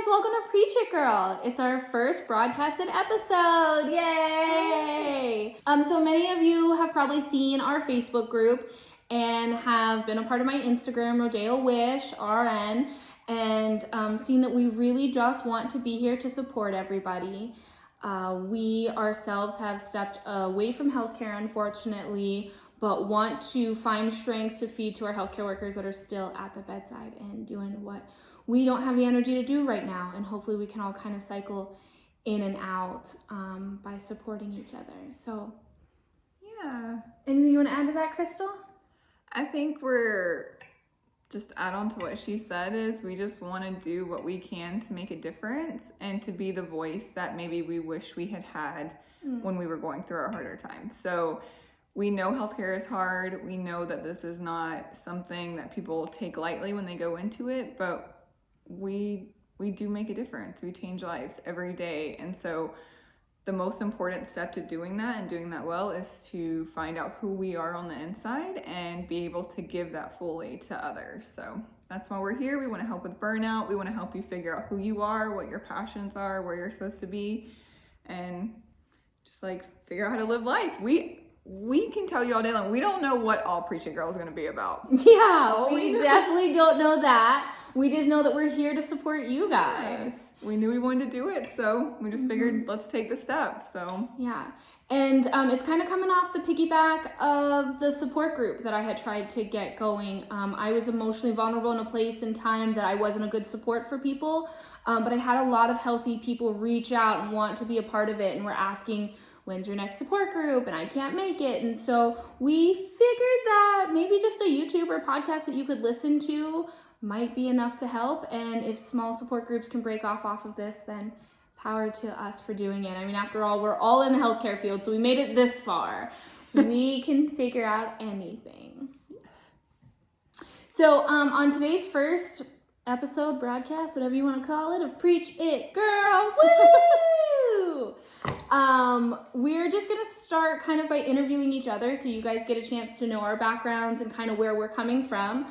welcome to Preach It Girl. It's our first broadcasted episode. Yay! So many of you have probably seen our Facebook group and have been a part of my Instagram, Rodeo Wish, RN, and seen that we really just want to be here to support everybody. We ourselves have stepped away from healthcare, unfortunately, but want to find strength to feed to our healthcare workers that are still at the bedside and doing what we don't have the energy to do right now. And hopefully we can all kind of cycle in and out by supporting each other. So, yeah. Anything you want to add to that, Crystal? I think we're just add on to what she said is we just want to do what we can to make a difference and to be the voice that maybe we wish we had when we were going through our harder times. So we know healthcare is hard. We know that this is not something that people take lightly when they go into it, but we do make a difference. We change lives every day. And so the most important step to doing that and doing that well is to find out who we are on the inside and be able to give that fully to others. So that's why we're here. We want to help with burnout. We want to help you figure out who you are, what your passions are, where you're supposed to be, and just like figure out how to live life. We can tell you all day long, we don't know what all Preach It Girl is going to be about. Yeah, we definitely don't know that. We just know that we're here to support you guys. We knew we wanted to do it, so we just figured let's take the step. So yeah, and it's kind of coming off the piggyback of the support group that I had tried to get going. I was emotionally vulnerable in a place and time that I wasn't a good support for people, but I had a lot of healthy people reach out and want to be a part of it, and were asking, when's your next support group? And I can't make it. And so we figured that maybe just a YouTube or podcast that you could listen to might be enough to help. And if small support groups can break off of this, then power to us for doing it. I mean, after all, we're all in the healthcare field, so we made it this far. We can figure out anything. So on today's first episode, broadcast, whatever you want to call it, of Preach It Girl, woo! We're just going to start kind of by interviewing each other so you guys get a chance to know our backgrounds and kind of where we're coming from.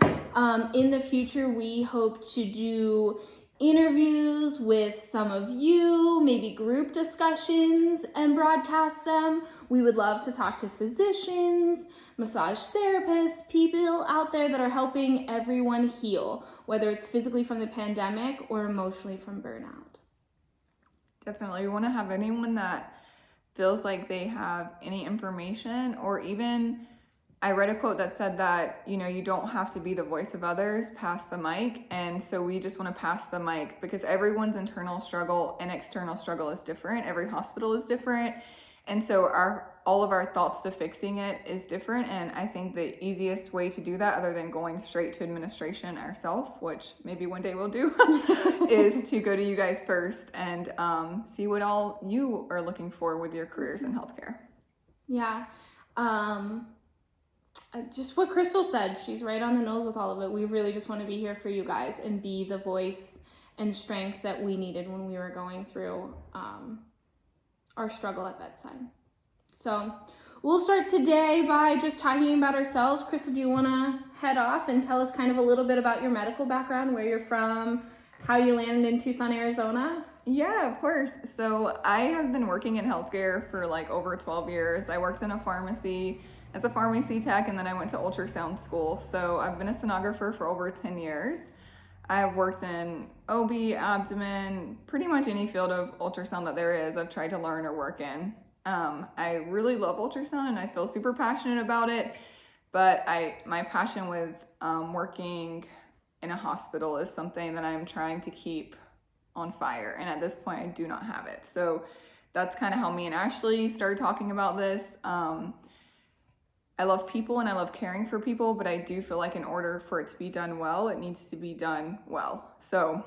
In the future, we hope to do interviews with some of you, maybe group discussions, and broadcast them. We would love to talk to physicians, massage therapists, people out there that are helping everyone heal, whether it's physically from the pandemic or emotionally from burnout. Definitely. We want to have anyone that feels like they have any information, or even I read a quote that said that, you don't have to be the voice of others, pass the mic. And so we just want to pass the mic because everyone's internal struggle and external struggle is different. Every hospital is different. And so all of our thoughts to fixing it is different. And I think the easiest way to do that, other than going straight to administration ourselves, which maybe one day we'll do, is to go to you guys first and see what all you are looking for with your careers in healthcare. Yeah. Just what Crystal said, she's right on the nose with all of it. We really just want to be here for you guys and be the voice and strength that we needed when we were going through our struggle at bedside. So we'll start today by just talking about ourselves. Crystal, do you want to head off and tell us kind of a little bit about your medical background, where you're from, how you landed in Tucson, Arizona? Yeah, of course. So I have been working in healthcare for like over 12 years. I worked in a pharmacy as a pharmacy tech, and then I went to ultrasound school. So I've been a sonographer for over 10 years. I have worked in OB, abdomen, pretty much any field of ultrasound that there is, I've tried to learn or work in. I really love ultrasound and I feel super passionate about it, but my passion with working in a hospital is something that I'm trying to keep on fire, and at this point I do not have it. So that's kind of how me and Ashley started talking about this. I love people and I love caring for people, but I do feel like in order for it to be done well, it needs to be done well. So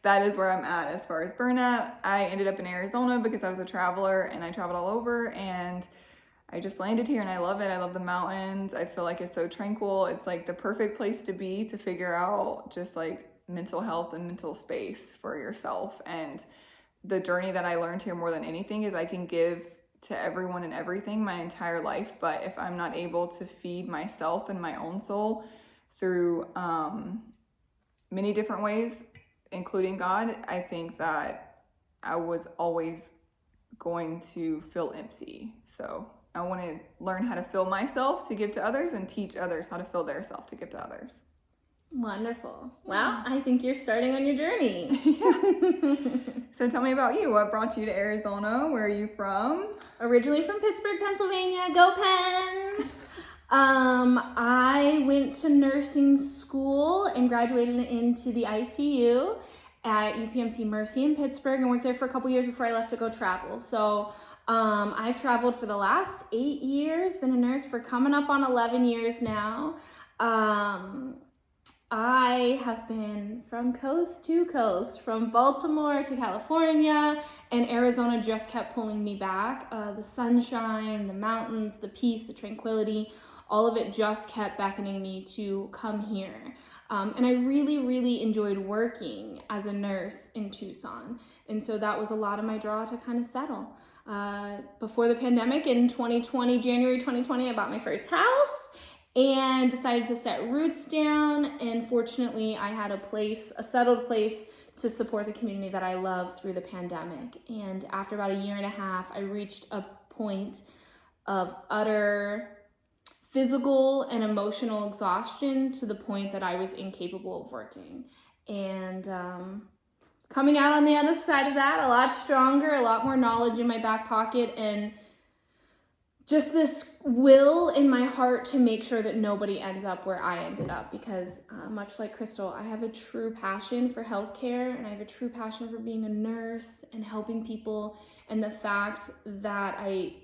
that is where I'm at as far as burnout. I ended up in Arizona because I was a traveler and I traveled all over, and I just landed here and I love it. I love the mountains. I feel like it's so tranquil. It's like the perfect place to be to figure out just like mental health and mental space for yourself. And the journey that I learned here more than anything is I can give to everyone and everything my entire life, but if I'm not able to feed myself and my own soul through many different ways, including God, I think that I was always going to feel empty. So I want to learn how to fill myself to give to others and teach others how to fill their self to give to others. Wonderful. Well, I think you're starting on your journey. So tell me about you. What brought you to Arizona? Where are you from? Originally from Pittsburgh, Pennsylvania. Go Pens! I went to nursing school and graduated into the ICU at UPMC Mercy in Pittsburgh and worked there for a couple years before I left to go travel. So I've traveled for the last 8 years, been a nurse for coming up on 11 years now. I have been from coast to coast, from Baltimore to California, and Arizona just kept pulling me back. The sunshine, the mountains, the peace, the tranquility, all of it just kept beckoning me to come here. And I really, really enjoyed working as a nurse in Tucson. And so that was a lot of my draw to kind of settle. Before the pandemic in January 2020, I bought my first house and decided to set roots down. And fortunately, I had a settled place to support the community that I love through the pandemic. And after about a year and a half, I reached a point of utter physical and emotional exhaustion to the point that I was incapable of working. And coming out on the other side of that, a lot stronger, a lot more knowledge in my back pocket, and just this will in my heart to make sure that nobody ends up where I ended up, because much like Crystal, I have a true passion for healthcare, and I have a true passion for being a nurse and helping people. And the fact that I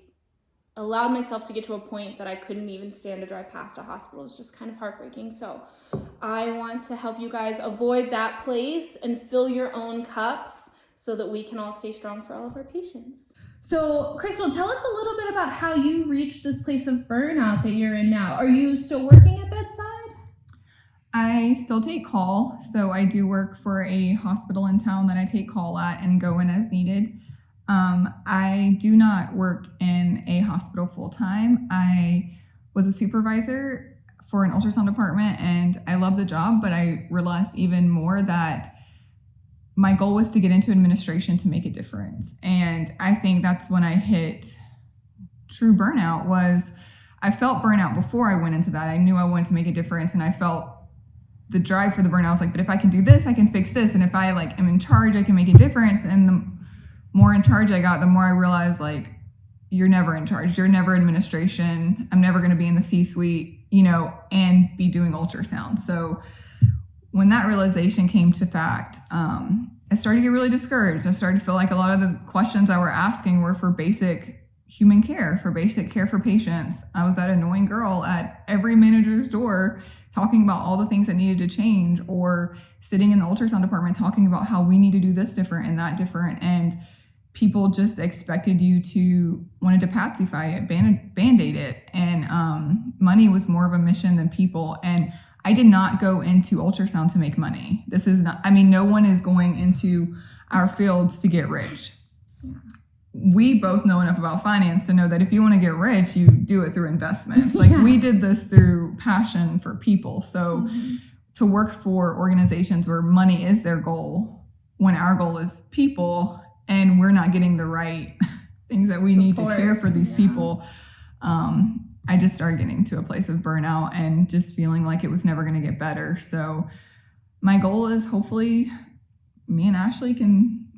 allowed myself to get to a point that I couldn't even stand to drive past a hospital is just kind of heartbreaking. So I want to help you guys avoid that place and fill your own cups so that we can all stay strong for all of our patients. So, Crystal, tell us a little bit about how you reached this place of burnout that you're in now. Are you still working at bedside? I still take call. So I do work for a hospital in town that I take call at and go in as needed. I do not work in a hospital full time. I was a supervisor for an ultrasound department and I love the job, but I realized even more that my goal was to get into administration to make a difference. And I think that's when I hit true burnout. I felt burnout before I went into that. I knew I wanted to make a difference, and I felt the drive for the burnout. I was like, but if I can do this, I can fix this. And if I am in charge, I can make a difference. And the more in charge I got, the more I realized you're never in charge. You're never administration. I'm never going to be in the C-suite, and be doing ultrasound. So when that realization came to fact, I started to get really discouraged. I started to feel like a lot of the questions I were asking were for basic human care, for basic care for patients. I was that annoying girl at every manager's door talking about all the things that needed to change, or sitting in the ultrasound department talking about how we need to do this different and that different. And people just expected you to wanted to patsify it, band-aid it. And money was more of a mission than people. And I did not go into ultrasound to make money. This is not, no one is going into our fields to get rich. We both know enough about finance to know that if you want to get rich, you do it through investments. We did this through passion for people. So to work for organizations where money is their goal, when our goal is people and we're not getting the right things that we need to care for these people, I just started getting to a place of burnout and just feeling like it was never going to get better. So my goal is hopefully me and Ashley can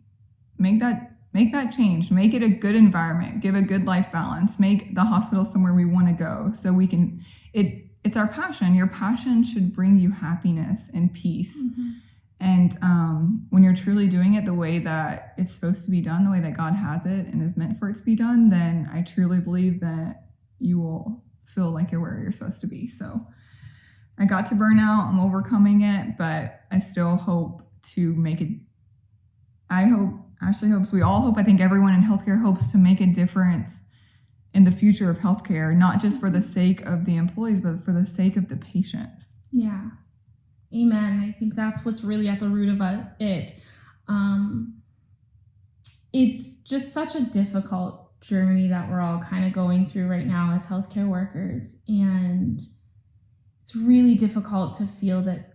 make that change, make it a good environment, give a good life balance, make the hospital somewhere we want to go so we can, it's our passion. Your passion should bring you happiness and peace. And when you're truly doing it the way that it's supposed to be done, the way that God has it and is meant for it to be done, then I truly believe that you will feel like you're where you're supposed to be. So I got to burnout, I'm overcoming it, but I still hope to make it. I hope, Ashley hopes, we all hope, I think everyone in healthcare hopes to make a difference in the future of healthcare, not just for the sake of the employees, but for the sake of the patients. Yeah. Amen. I think that's what's really at the root of it. It's just such a difficult journey that we're all kind of going through right now as healthcare workers. And it's really difficult to feel that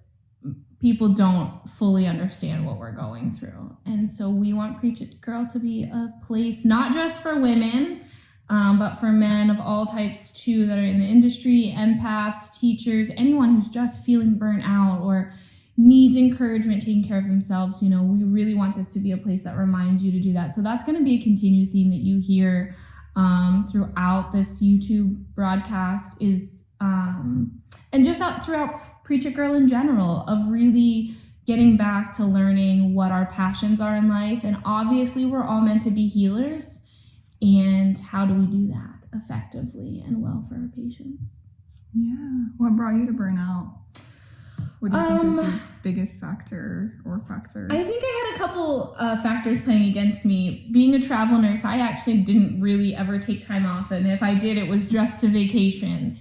people don't fully understand what we're going through. And so we want Preach It Girl to be a place not just for women, but for men of all types too, that are in the industry, empaths, teachers, anyone who's just feeling burnt out or needs encouragement, taking care of themselves. You know, we really want this to be a place that reminds you to do that. So that's going to be a continued theme that you hear throughout this YouTube broadcast is, and just throughout Preach It Girl in general, of really getting back to learning what our passions are in life. And obviously we're all meant to be healers. And how do we do that effectively and well for our patients? Yeah. What brought you to burnout? What do you think is your biggest factor or factors? I think I had a couple factors playing against me. Being a travel nurse, I actually didn't really ever take time off. And if I did, it was just to vacation.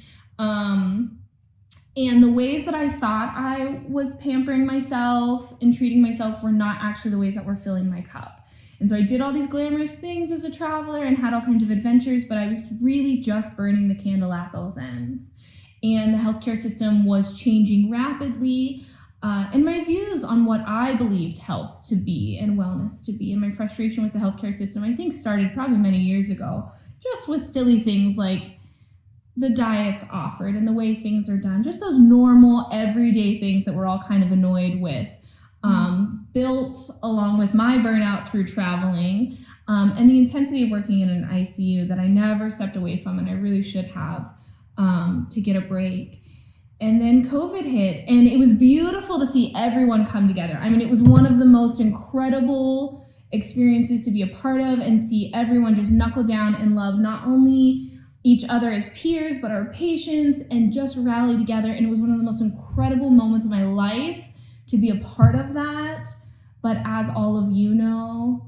And the ways that I thought I was pampering myself and treating myself were not actually the ways that were filling my cup. And so I did all these glamorous things as a traveler and had all kinds of adventures, but I was really just burning the candle at both ends. And the healthcare system was changing rapidly. And my views on what I believed health to be and wellness to be, and my frustration with the healthcare system, I think started probably many years ago, just with silly things like the diets offered and the way things are done, just those normal everyday things that we're all kind of annoyed with. Built along with my burnout through traveling, and the intensity of working in an ICU that I never stepped away from, and I really should have, to get a break. And then COVID hit, and it was beautiful to see everyone come together. I mean, it was one of the most incredible experiences to be a part of, and see everyone just knuckle down and love not only each other as peers, but our patients, and just rally together. And it was one of the most incredible moments of my life to be a part of that. But as all of you know,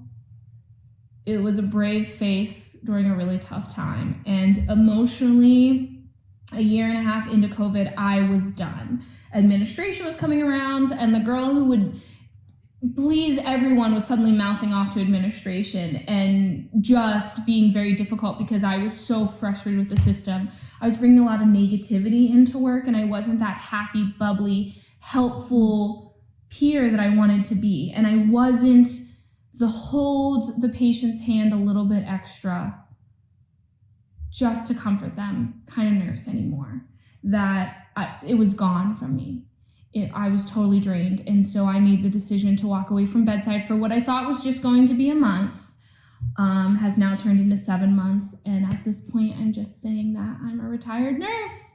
it was a brave face during a really tough time. And emotionally, a year and a half into COVID, I was done. Administration was coming around, and the girl who would please everyone was suddenly mouthing off to administration and just being very difficult because I was so frustrated with the system. I was bringing a lot of negativity into work, and I wasn't that happy, bubbly, helpful peer that I wanted to be. And I wasn't the hold the patient's hand a little bit extra just to comfort them kind of nurse anymore. It was gone from me. I was totally drained. And so I made the decision to walk away from bedside for what I thought was just going to be a month, has now turned into 7 months. And at this point, I'm just saying that I'm a retired nurse.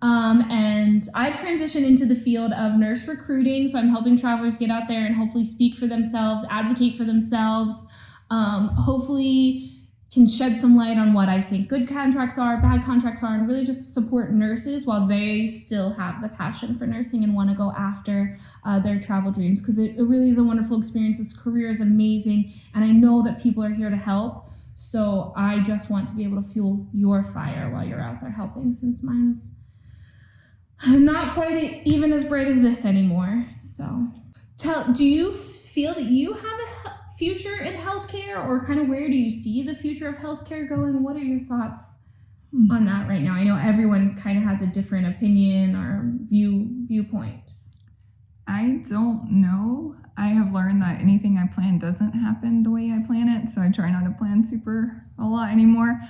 And I've transitioned into the field of nurse recruiting. So I'm helping travelers get out there and hopefully speak for themselves, advocate for themselves, hopefully can shed some light on what I think good contracts are, bad contracts are, and really just support nurses while they still have the passion for nursing and want to go after their travel dreams. Because it really is a wonderful experience. This career is amazing. And I know that people are here to help. So I just want to be able to fuel your fire while you're out there helping, since mine's not quite even as bright as this anymore. So do you feel that you have a future in healthcare, or kind of where do you see the future of healthcare going? What are your thoughts on that right now? I know everyone kind of has a different opinion or viewpoint. I don't know. I have learned that anything I plan doesn't happen the way I plan it, so I try not to plan a lot anymore.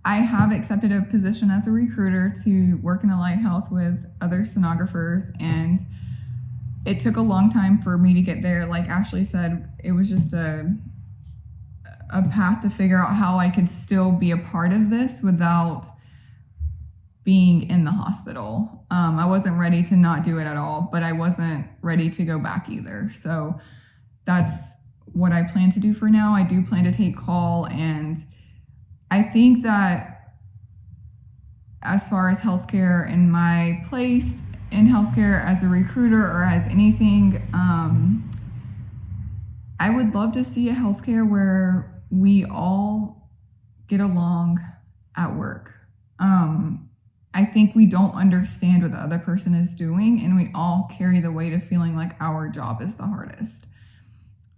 I have accepted a position as a recruiter to work in allied health with other sonographers, and it took a long time for me to get there. Like Ashley said, it was just a path to figure out how I could still be a part of this without being in the hospital. I wasn't ready to not do it at all, but I wasn't ready to go back either. So that's what I plan to do for now. I do plan to take call, and I think that as far as healthcare and my place in healthcare as a recruiter or as anything, I would love to see a healthcare where we all get along at work. I think we don't understand what the other person is doing, and we all carry the weight of feeling like our job is the hardest.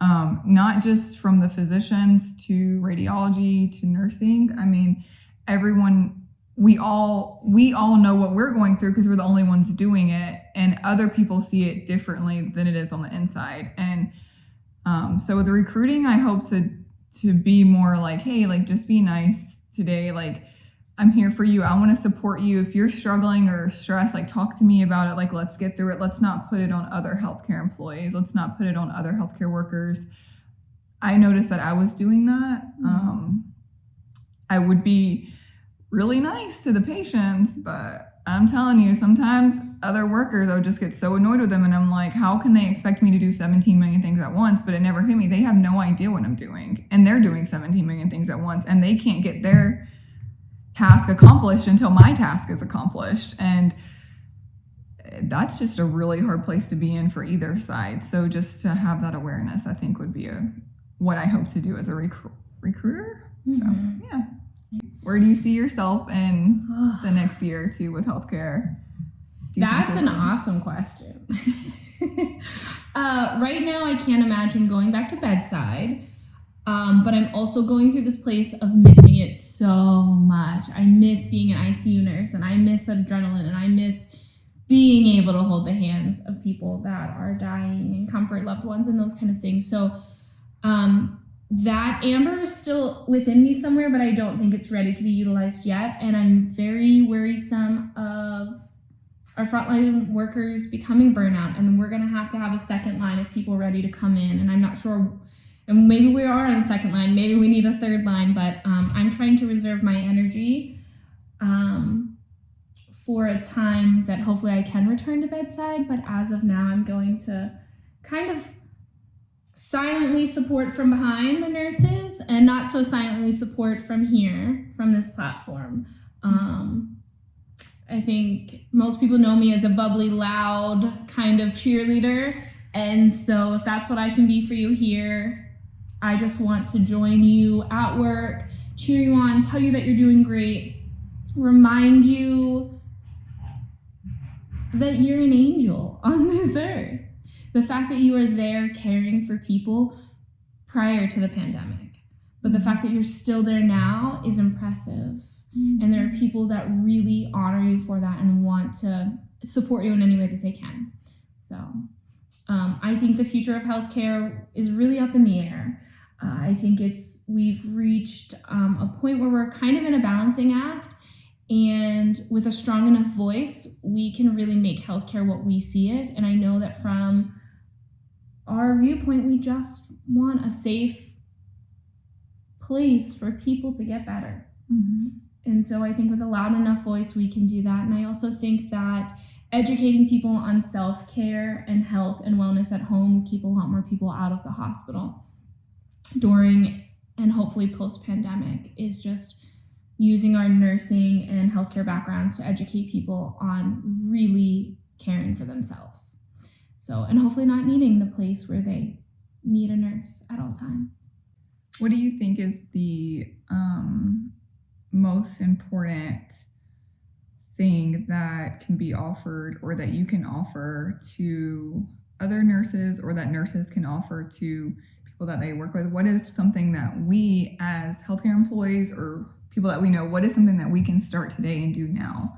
Not just from the physicians to radiology to nursing. I mean, everyone we all know what we're going through because we're the only ones doing it, and other people see it differently than it is on the inside. And so with the recruiting, I hope to be more like, hey, like, just be nice today. Like, I'm here for you. I want to support you. If you're struggling or stressed, like, talk to me about it. Like, let's get through it. Let's not put it on other healthcare employees. Let's not put it on other healthcare workers. I noticed that I was doing that. I would be really nice to the patients, but I'm telling you, sometimes other workers, I would just get so annoyed with them, and I'm like, how can they expect me to do 17 million things at once? But it never hit me. They have no idea what I'm doing, and they're doing 17 million things at once, and they can't get their task accomplished until my task is accomplished. And that's just a really hard place to be in for either side. So just to have that awareness, I think, would be what I hope to do as a recruiter. So yeah. Where do you see yourself in the next year or two with healthcare? That's an awesome question. Right now, I can't imagine going back to bedside, but I'm also going through this place of missing it so much. I miss being an ICU nurse, and I miss that adrenaline, and I miss being able to hold the hands of people that are dying and comfort loved ones and those kind of things. So that amber is still within me somewhere, but I don't think it's ready to be utilized yet. And I'm very worrisome of our frontline workers becoming burnout, and then we're going to have a second line of people ready to come in. And I'm not sure, and maybe we are on a second line, maybe we need a third line, but I'm trying to reserve my energy for a time that hopefully I can return to bedside. But as of now, I'm going to kind of silently support from behind the nurses and not so silently support from here, from this platform. I think most people know me as a bubbly, loud kind of cheerleader. And so if that's what I can be for you here, I just want to join you at work, cheer you on, tell you that you're doing great, remind you that you're an angel on this earth. The fact that you are there caring for people prior to the pandemic, but the fact that you're still there now is impressive. And there are people that really honor you for that and want to support you in any way that they can. So I think the future of healthcare is really up in the air. I think we've reached a point where we're kind of in a balancing act, and with a strong enough voice, we can really make healthcare what we see it. And I know that from our viewpoint, we just want a safe place for people to get better. And so I think with a loud enough voice, we can do that. And I also think that educating people on self-care and health and wellness at home will keep a lot more people out of the hospital during and hopefully post-pandemic, is just using our nursing and healthcare backgrounds to educate people on really caring for themselves. So, and hopefully not needing the place where they need a nurse at all times. What do you think is the most important thing that can be offered, or that you can offer to other nurses, or that nurses can offer to people that they work with? What is something that we as healthcare employees or people that we know, what is something that we can start today and do now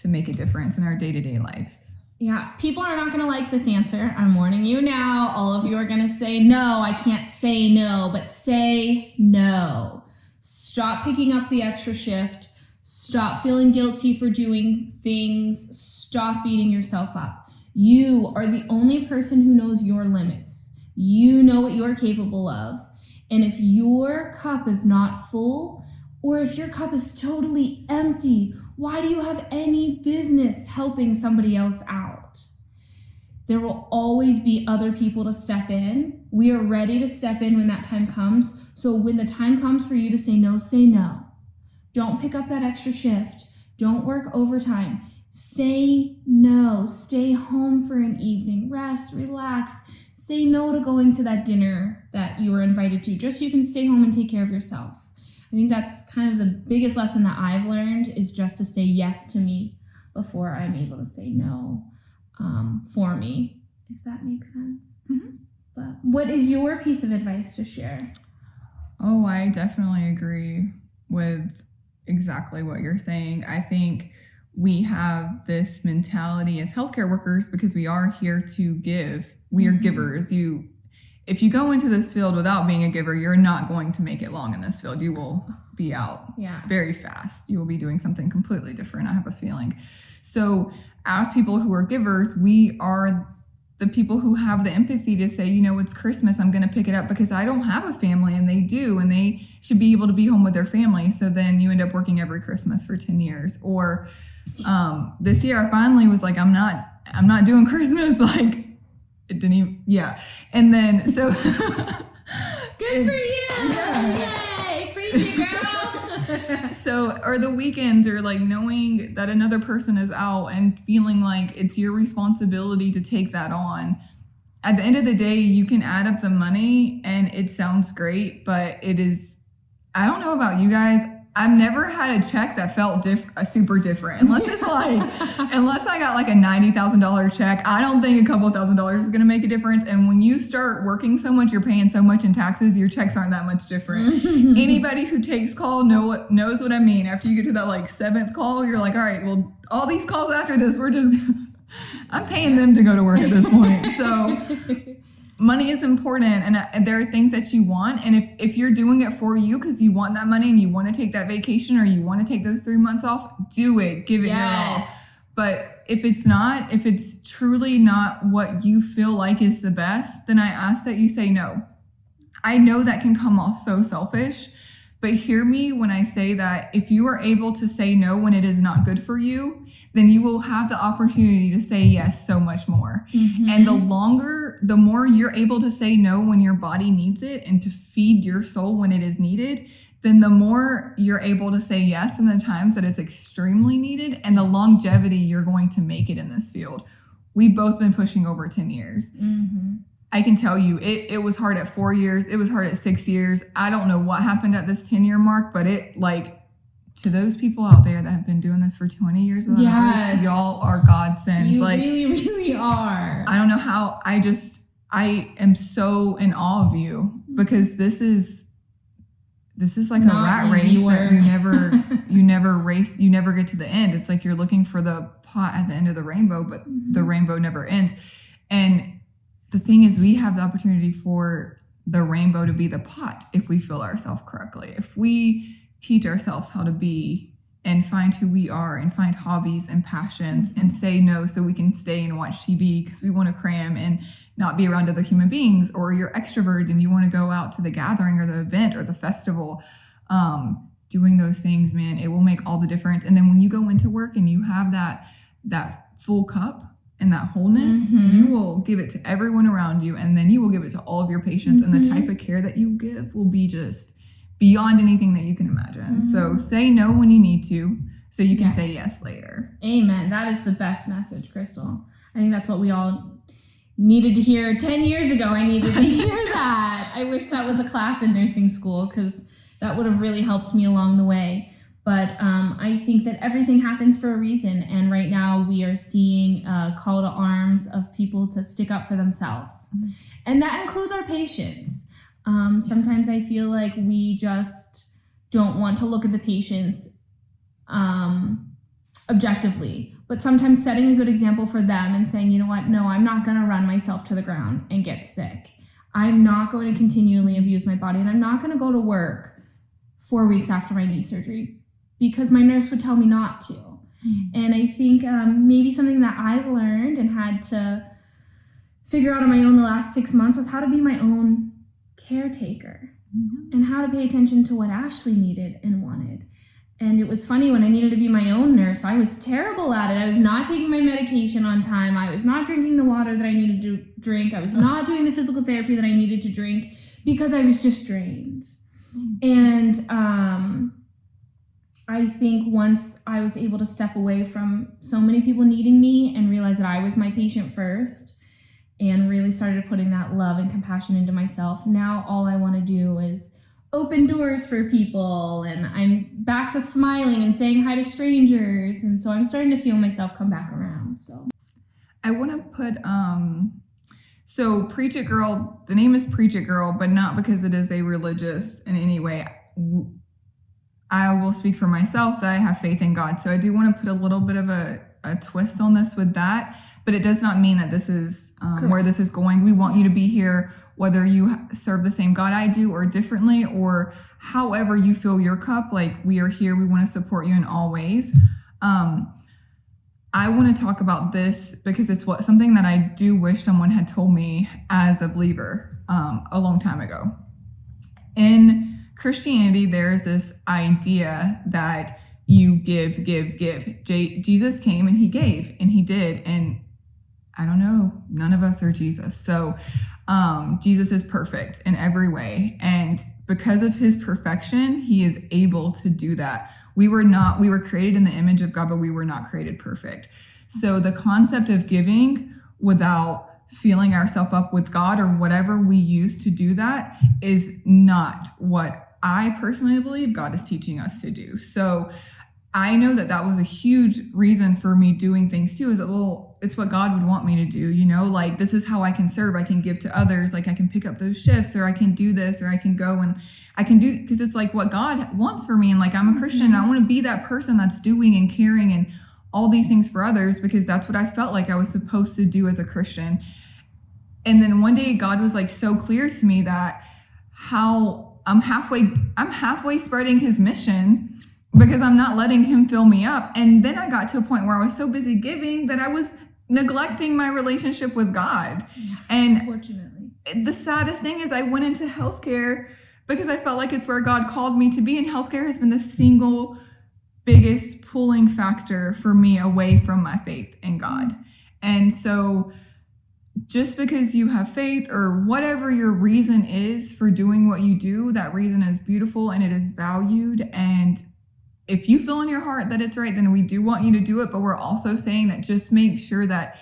to make a difference in our day-to-day lives? Yeah, people are not going to like this answer. I'm warning you now. All of you are going to say, no, I can't say no, but say no. Stop picking up the extra shift. Stop feeling guilty for doing things. Stop beating yourself up. You are the only person who knows your limits. You know what you're capable of. And if your cup is not full, or if your cup is totally empty, why do you have any business helping somebody else out? There will always be other people to step in. We are ready to step in when that time comes. So when the time comes for you to say no, say no. Don't pick up that extra shift. Don't work overtime. Say no. Stay home for an evening. Rest, relax. Say no to going to that dinner that you were invited to, just so you can stay home and take care of yourself. I think that's kind of the biggest lesson that I've learned, is just to say yes to me before I'm able to say no for me, if that makes sense. But what is your piece of advice to share? Oh, I definitely agree with exactly what you're saying. I think we have this mentality as healthcare workers because we are here to give. We are givers. If you go into this field without being a giver, you're not going to make it long in this field. You will be out very fast. You will be doing something completely different, I have a feeling. So as people who are givers, we are the people who have the empathy to say, it's Christmas, I'm going to pick it up because I don't have a family and they do, and they should be able to be home with their family. So then you end up working every Christmas for 10 years. Or this year I finally was like, I'm not doing Christmas. Like, it didn't even, and then so good for you. Yay, preach it, girl. So, or the weekends, or like knowing that another person is out and feeling like it's your responsibility to take that on. At the end of the day, you can add up the money and it sounds great, but I don't know about you guys, I've never had a check that felt super different. Unless it's unless I got like a $90,000 check, I don't think a couple $1,000s is going to make a difference. And when you start working so much, you're paying so much in taxes, your checks aren't that much different. Anybody who takes call knows what I mean. After you get to that like 7th call, you're like, all right, well, all these calls after this, I'm paying them to go to work at this point. So money is important, and there are things that you want, and if you're doing it for you because you want that money and you want to take that vacation or you want to take those 3 months off, do it, give it your all. But if it's truly not what you feel like is the best, then I ask that you say no. I know that can come off so selfish, but hear me when I say that if you are able to say no when it is not good for you, then you will have the opportunity to say yes so much more. And the more you're able to say no when your body needs it and to feed your soul when it is needed, then the more you're able to say yes in the times that it's extremely needed, and the longevity you're going to make it in this field. We've both been pushing over 10 years. I can tell you, it was hard at 4 years. It was hard at 6 years. I don't know what happened at this 10-year mark, but to those people out there that have been doing this for 20 years, y'all are godsends. You really, really are. I don't know how. I am so in awe of you, because this is like not a rat race that you never get to the end. It's like you're looking for the pot at the end of the rainbow, but the rainbow never ends. And the thing is, we have the opportunity for the rainbow to be the pot if we fill ourselves correctly. If we teach ourselves how to be and find who we are and find hobbies and passions and say no so we can stay and watch TV because we want to cram and not be around other human beings, or you're extroverted and you want to go out to the gathering or the event or the festival. Doing those things, man, it will make all the difference. And then when you go into work and you have that full cup and that wholeness, you will give it to everyone around you, and then you will give it to all of your patients, and the type of care that you give will be just beyond anything that you can imagine. So say no when you need to, so you can say yes later. Amen. That is the best message, Crystal. I think that's what we all needed to hear 10 years ago. I needed to hear that. I wish that was a class in nursing school, because that would have really helped me along the way. But I think that everything happens for a reason. And right now we are seeing a call to arms of people to stick up for themselves. And that includes our patients. Sometimes I feel like we just don't want to look at the patients objectively, but sometimes setting a good example for them and saying, you know what, no, I'm not going to run myself to the ground and get sick. I'm not going to continually abuse my body, and I'm not going to go to work 4 weeks after my knee surgery because my nurse would tell me not to. And I think maybe something that I've learned and had to figure out on my own the last 6 months was how to be my own caretaker and how to pay attention to what Ashley needed and wanted. And it was funny, when I needed to be my own nurse, I was terrible at it. I was not taking my medication on time. I was not drinking the water that I needed to drink. I was not doing the physical therapy that I needed to drink because I was just drained. And I think once I was able to step away from so many people needing me and realize that I was my patient first, and really started putting that love and compassion into myself, now all I want to do is open doors for people, and I'm back to smiling and saying hi to strangers, and so I'm starting to feel myself come back around. So I want to put so Preach It Girl, the name is Preach It Girl, but not because it is a religious in any way. I will speak for myself that I have faith in God. So I do want to put a little bit of a twist on this with that, but it does not mean that this is where this is going. We want you to be here, whether you serve the same God I do or differently, or however you fill your cup. Like, we are here. We want to support you in all ways. I want to talk about this because it's something that I do wish someone had told me as a believer a long time ago. In Christianity, there's this idea that you give. Jesus came and he gave, and he did. And I don't know, none of us are Jesus. So Jesus is perfect in every way. And because of his perfection, he is able to do that. We were created in the image of God, but we were not created perfect. So the concept of giving without filling ourselves up with God or whatever we use to do that is not what I personally believe God is teaching us to do. So I know that was a huge reason for me doing things too, is that, well, it's what God would want me to do, like, this is how I can serve. I can give to others. Like, I can pick up those shifts, or I can do this, or I can go and I can do, because it's like what God wants for me. And like, I'm a Christian, and I want to be that person that's doing and caring and all these things for others, because that's what I felt like I was supposed to do as a Christian. And then one day God was like so clear to me that how I'm halfway spreading his mission because I'm not letting him fill me up. And then I got to a point where I was so busy giving that I was neglecting my relationship with God. Yeah, and unfortunately, the saddest thing is I went into healthcare because I felt like it's where God called me to be. And healthcare has been the single biggest pulling factor for me away from my faith in God. And so just because you have faith or whatever your reason is for doing what you do, that reason is beautiful and it is valued. And if you feel in your heart that it's right, then we do want you to do it. But we're also saying that just make sure that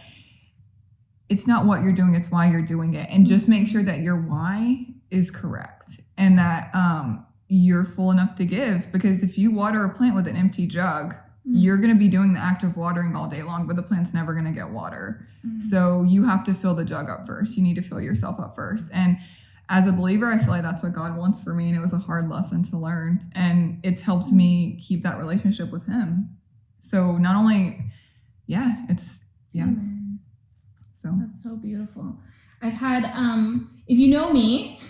it's not what you're doing, it's why you're doing it. And just make sure that your why is correct and that you're full enough to give. Because if you water a plant with an empty jug, you're going to be doing the act of watering all day long, but the plant's never going to get water. So you have to fill the jug up first. You need to fill yourself up first. And as a believer, I feel like that's what God wants for me. And it was a hard lesson to learn. And it's helped me keep that relationship with him. So not only, Amen. So That's so beautiful. I've had, if you know me,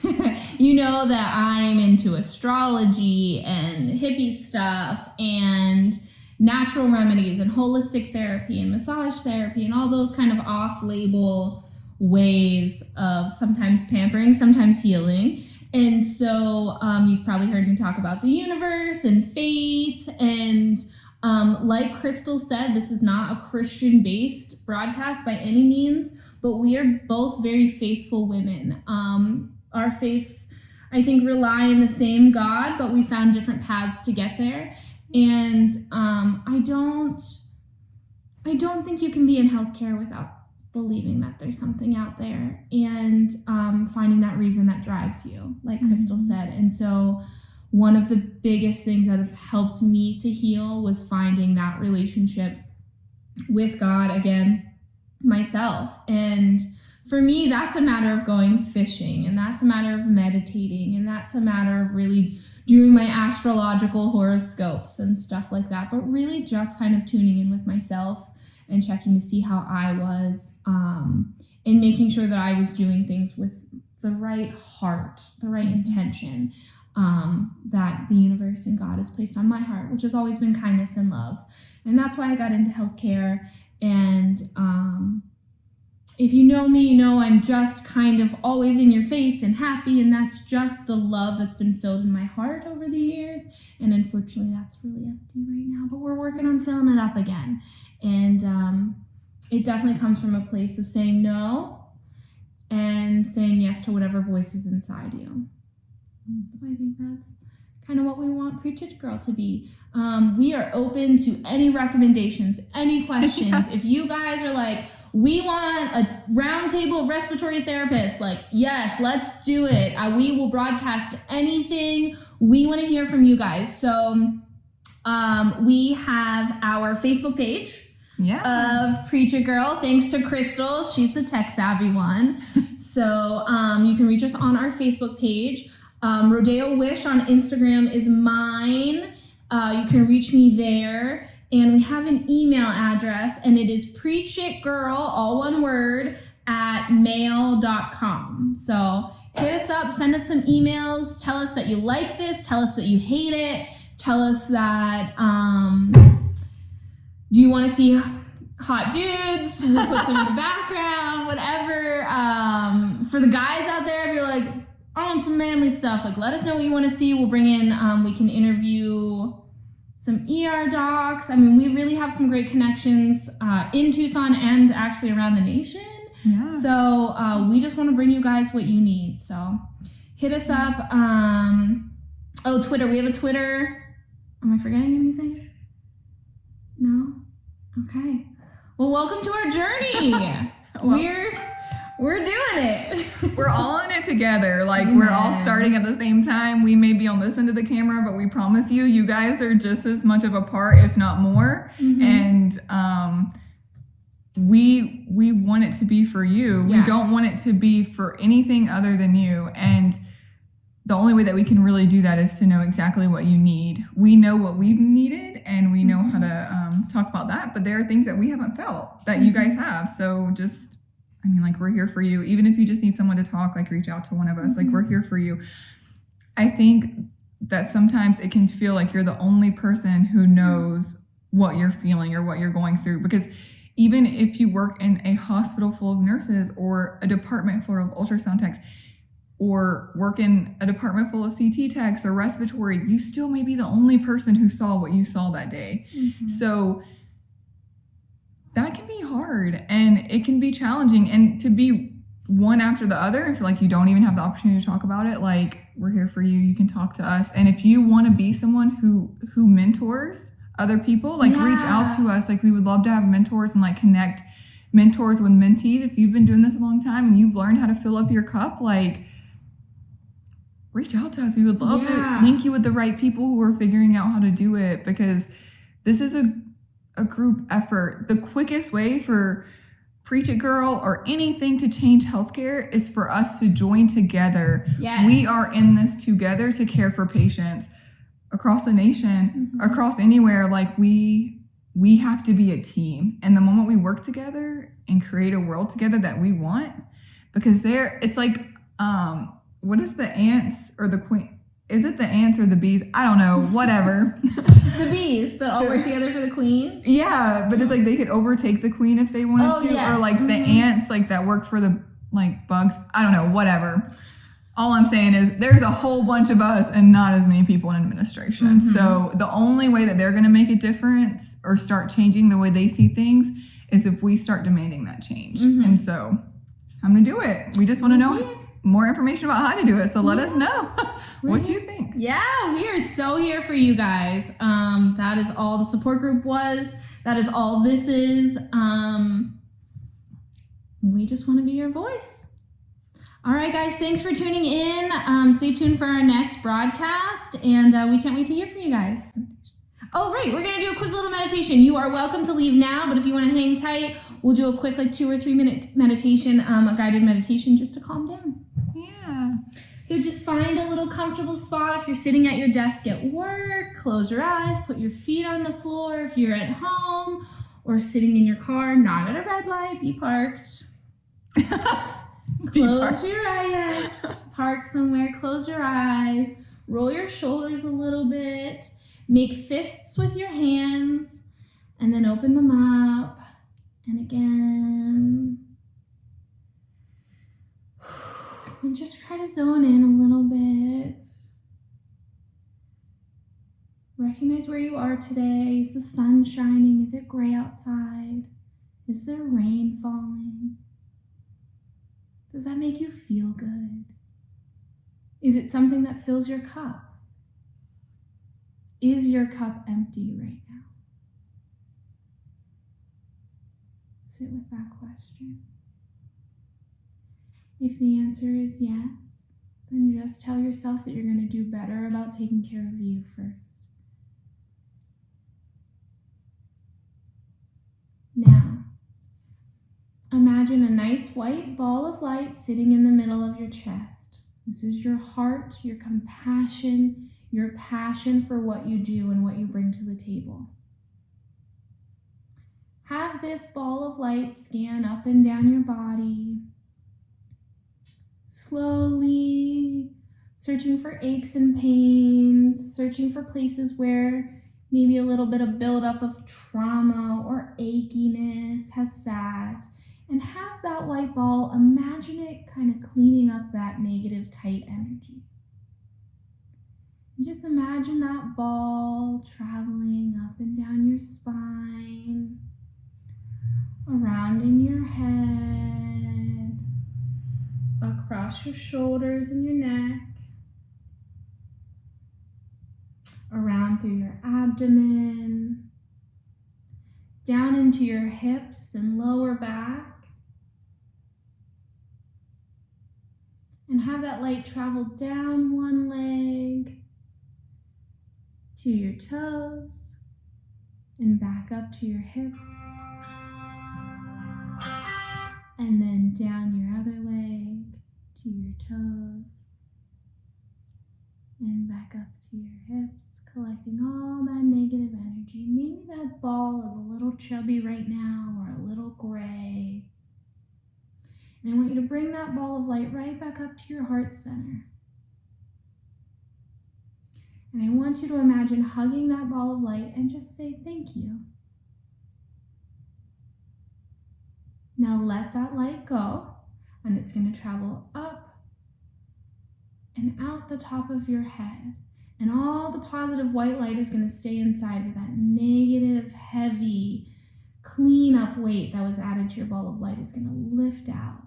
you know that I'm into astrology and hippie stuff and natural remedies and holistic therapy and massage therapy and all those kind of off-label ways of sometimes pampering, sometimes healing. And so you've probably heard me talk about the universe and fate. And like Crystal said, this is not a Christian-based broadcast by any means, but we are both very faithful women. Our faiths, I think, rely on the same God, but we found different paths to get there. And I don't think you can be in healthcare without believing that there's something out there and finding that reason that drives you, like Crystal said. And so one of the biggest things that have helped me to heal was finding that relationship with God again, myself. And for me, that's a matter of going fishing, and that's a matter of meditating, and that's a matter of really doing my astrological horoscopes and stuff like that, but really just kind of tuning in with myself and checking to see how I was, and making sure that I was doing things with the right heart, the right intention, that the universe and God has placed on my heart, which has always been kindness and love. And that's why I got into healthcare. And if you know me, you know I'm just kind of always in your face and happy, and that's just the love that's been filled in my heart over the years. And unfortunately, that's really empty right now, but we're working on filling it up again. And it definitely comes from a place of saying no and saying yes to whatever voice is inside you. So I think that's kind of what we want Preach It Girl to be. We are open to any recommendations, any questions. If you guys are like, we want a roundtable respiratory therapist, like, yes, let's do it. We will broadcast anything. We want to hear from you guys. So we have our Facebook page of Preach It Girl. Thanks to Crystal. She's the tech savvy one. So you can reach us on our Facebook page. Rodeo Wish on Instagram is mine. You can reach me there. And we have an email address, and it is preachitgirl, all one word, @mail.com. So hit us up, send us some emails, tell us that you like this, tell us that you hate it, tell us that, do you want to see hot dudes? We'll put some in the background, whatever. For the guys out there, if you're like, I want some manly stuff, like let us know what you want to see. We'll bring in, we can interview some ER docs. I mean, we really have some great connections in Tucson and actually around the nation. Yeah. So we just want to bring you guys what you need. So hit us up. Twitter. We have a Twitter. Am I forgetting anything? No? Okay. Well, welcome to our journey. We're doing it. We're all in it together. Like, we're all starting at the same time. We may be on this end of the camera, but we promise you guys are just as much of a part, if not more. And we want it to be for you. Yeah. We don't want it to be for anything other than you. And the only way that we can really do that is to know exactly what you need. We know what we've needed, and we know how to talk about that. But there are things that we haven't felt that you guys have. So just, I mean, like, we're here for you. Even if you just need someone to talk, like, reach out to one of us. Like, we're here for you. I think that sometimes it can feel like you're the only person who knows what you're feeling or what you're going through. Because even if you work in a hospital full of nurses or a department full of ultrasound techs or work in a department full of CT techs or respiratory, you still may be the only person who saw what you saw that day. So that can be hard and it can be challenging, and to be one after the other and feel like you don't even have the opportunity to talk about it. Like, we're here for you. You can talk to us. And if you want to be someone who mentors other people, like, reach out to us. Like, we would love to have mentors and like connect mentors with mentees. If you've been doing this a long time and you've learned how to fill up your cup, like, reach out to us. We would love to link you with the right people who are figuring out how to do it, because this is a group effort. The quickest way for Preach It Girl or anything to change healthcare is for us to join together. Yes. We are in this together to care for patients across the nation, across anywhere. Like, we have to be a team. And the moment we work together and create a world together that we want, because it's like, what is the ants or the queen? Is it the ants or the bees? I don't know, whatever. The bees that all work together for the queen. Yeah, but it's like they could overtake the queen if they wanted to. Yes. Or like the ants, like, that work for the, like, bugs. I don't know, whatever. All I'm saying is there's a whole bunch of us and not as many people in administration. So the only way that they're going to make a difference or start changing the way they see things is if we start demanding that change. And so it's time to do it. We just want to know more information about how to do it. So let us know. What do you think? Yeah, we are so here for you guys. That is all the support group was. That is all this is. We just want to be your voice. All right, guys, thanks for tuning in. Stay tuned for our next broadcast, and we can't wait to hear from you guys. Oh, right, we're going to do a quick little meditation. You are welcome to leave now, but if you want to hang tight, we'll do a quick, like, 2 or 3 minute meditation, a guided meditation just to calm down. Yeah. So just find a little comfortable spot. If you're sitting at your desk at work, close your eyes, put your feet on the floor. If you're at home or sitting in your car, not at a red light, be parked. Close your eyes. Yes. Park somewhere, close your eyes, roll your shoulders a little bit, make fists with your hands, and then open them up. And again. And just try to zone in a little bit. Recognize where you are today. Is the sun shining? Is it gray outside? Is there rain falling? Does that make you feel good? Is it something that fills your cup? Is your cup empty right now? Sit with that question. If the answer is yes, then just tell yourself that you're going to do better about taking care of you first. Now, imagine a nice white ball of light sitting in the middle of your chest. This is your heart, your compassion, your passion for what you do and what you bring to the table. Have this ball of light scan up and down your body, slowly searching for aches and pains, searching for places where maybe a little bit of buildup of trauma or achiness has sat. And have that white ball, imagine it kind of cleaning up that negative, tight energy. And just imagine that ball traveling up and down your spine, around in your head, across your shoulders and your neck, around through your abdomen, down into your hips and lower back. And have that light travel down one leg to your toes and back up to your hips. And then down your other leg to your toes and back up to your hips, collecting all that negative energy. Maybe that ball is a little chubby right now or a little gray. And I want you to bring that ball of light right back up to your heart center. And I want you to imagine hugging that ball of light and just say thank you. Now let that light go, and it's going to travel up and out the top of your head. And all the positive white light is going to stay inside, but that negative, heavy, clean up weight that was added to your ball of light is going to lift out.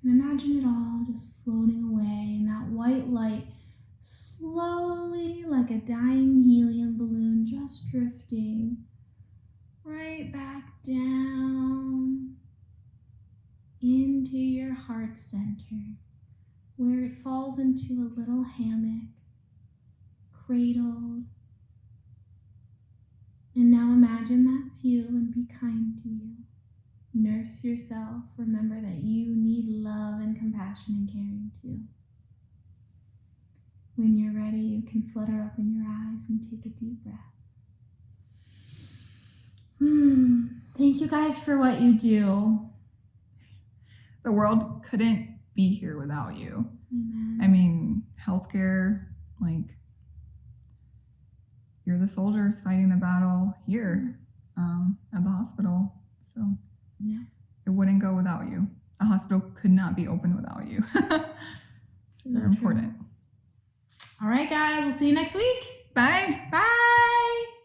And imagine it all just floating away, and that white light slowly, like a dying helium balloon, just drifting right back down into your heart center, where it falls into a little hammock, cradled. And now imagine that's you, and be kind to you. Nurse yourself. Remember that you need love and compassion and caring too. When you're ready, you can flutter open your eyes and take a deep breath. Thank you guys for what you do. The world couldn't be here without you. Amen. I mean, healthcare, like, you're the soldiers fighting the battle here at the hospital. So yeah, it wouldn't go without you. A hospital could not be open without you. So you're important. All right, guys, we'll see you next week. Bye. Bye.